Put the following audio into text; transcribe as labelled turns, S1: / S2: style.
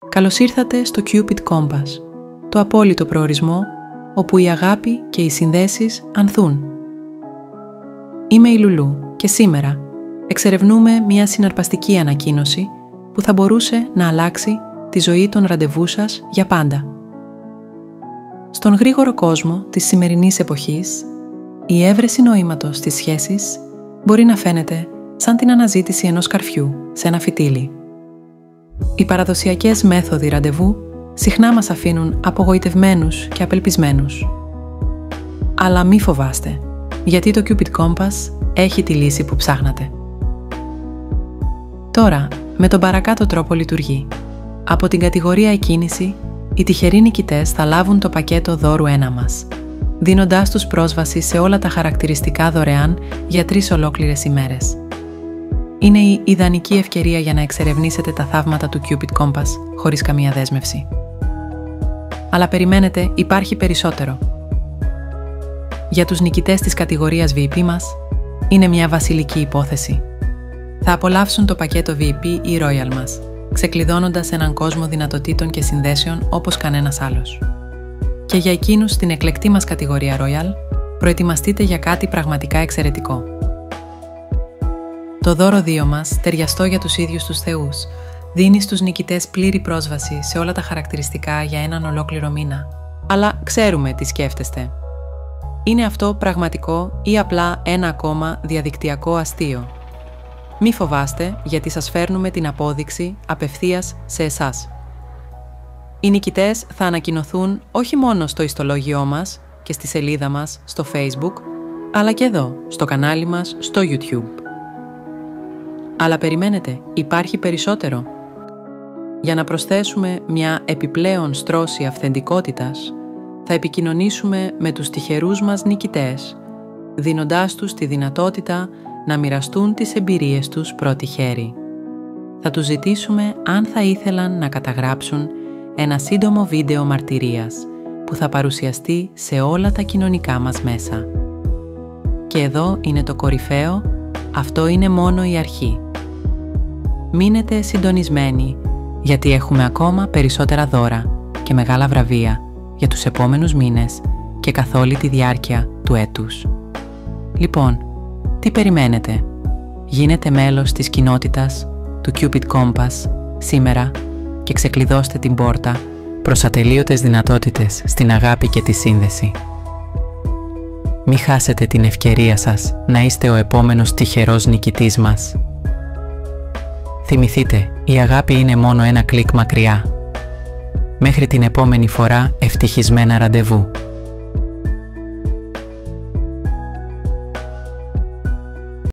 S1: Καλώς ήρθατε στο Cupid Compass, το απόλυτο προορισμό όπου η αγάπη και οι συνδέσεις ανθούν. Είμαι η Λουλού και σήμερα εξερευνούμε μια συναρπαστική ανακοίνωση που θα μπορούσε να αλλάξει τη ζωή των ραντεβού σας για πάντα. Στον γρήγορο κόσμο της σημερινής εποχής, η έβρεση νοήματος στις σχέσεις μπορεί να φαίνεται σαν την αναζήτηση ενός καρφιού σε ένα φυτίλι. Οι παραδοσιακές μέθοδοι ραντεβού συχνά μας αφήνουν απογοητευμένους και απελπισμένους. Αλλά μη φοβάστε, γιατί το Cupid Compass έχει τη λύση που ψάχνατε. Τώρα, με τον παρακάτω τρόπο λειτουργεί. Από την κατηγορία εκκίνηση, οι τυχεροί νικητές θα λάβουν το πακέτο δώρου 1 μας, δίνοντάς τους πρόσβαση σε όλα τα χαρακτηριστικά δωρεάν για 3 ολόκληρες ημέρες. Είναι η ιδανική ευκαιρία για να εξερευνήσετε τα θαύματα του Cupid Compass χωρίς καμία δέσμευση. Αλλά περιμένετε, υπάρχει περισσότερο. Για τους νικητές της κατηγορίας VIP μας, είναι μια βασιλική υπόθεση. Θα απολαύσουν το πακέτο VIP ή Royal μας, ξεκλειδώνοντας έναν κόσμο δυνατοτήτων και συνδέσεων όπως κανένας άλλος. Και για εκείνους στην εκλεκτή μας κατηγορία Royal, προετοιμαστείτε για κάτι πραγματικά εξαιρετικό. Το δώρο 2 μας, ταιριαστό για τους ίδιους τους θεούς, δίνει στους νικητές πλήρη πρόσβαση σε όλα τα χαρακτηριστικά για έναν ολόκληρο μήνα. Αλλά ξέρουμε τι σκέφτεστε. Είναι αυτό πραγματικό ή απλά ένα ακόμα διαδικτυακό αστείο? Μη φοβάστε, γιατί σας φέρνουμε την απόδειξη απευθείας σε εσάς. Οι νικητές θα ανακοινωθούν όχι μόνο στο ιστολόγιό μας και στη σελίδα μας στο Facebook, αλλά και εδώ, στο κανάλι μας στο YouTube. Αλλά περιμένετε, υπάρχει περισσότερο. Για να προσθέσουμε μια επιπλέον στρώση αυθεντικότητας, θα επικοινωνήσουμε με τους τυχερούς μας νικητές, δίνοντάς τους τη δυνατότητα να μοιραστούν τις εμπειρίες τους πρώτη χέρι. Θα τους ζητήσουμε αν θα ήθελαν να καταγράψουν ένα σύντομο βίντεο μαρτυρίας που θα παρουσιαστεί σε όλα τα κοινωνικά μας μέσα. Και εδώ είναι το κορυφαίο, αυτό είναι μόνο η αρχή. Μείνετε συντονισμένοι, γιατί έχουμε ακόμα περισσότερα δώρα και μεγάλα βραβεία για τους επόμενους μήνες και καθ' όλη τη διάρκεια του έτους. Λοιπόν, τι περιμένετε? Γίνετε μέλος της κοινότητας του Cupid Compass σήμερα και ξεκλειδώστε την πόρτα προς ατελείωτες δυνατότητες στην αγάπη και τη σύνδεση. Μη χάσετε την ευκαιρία σας να είστε ο επόμενος τυχερός νικητής μας. Θυμηθείτε, η αγάπη είναι μόνο ένα κλικ μακριά. Μέχρι την επόμενη φορά, ευτυχισμένα ραντεβού.